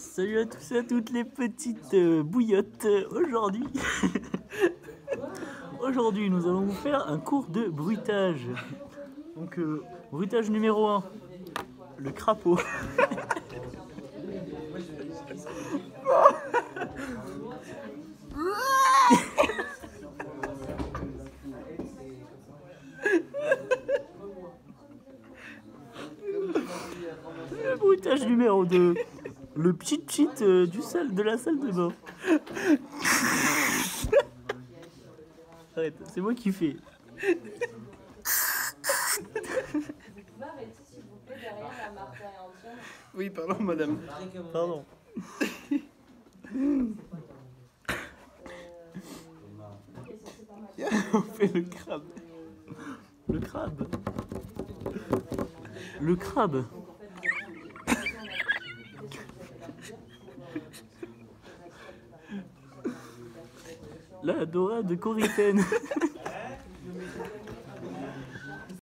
Salut à tous et à toutes les petites bouillottes. Aujourd'hui, nous allons vous faire un cours de bruitage. Donc, bruitage numéro 1, le crapaud. Le bruitage numéro 2, le pchit-pchit de la salle de bain. Arrête, c'est moi qui fais. Oui, pardon, madame. Pardon. On fait le crabe. Le crabe. Le crabe. La dorade coryphène.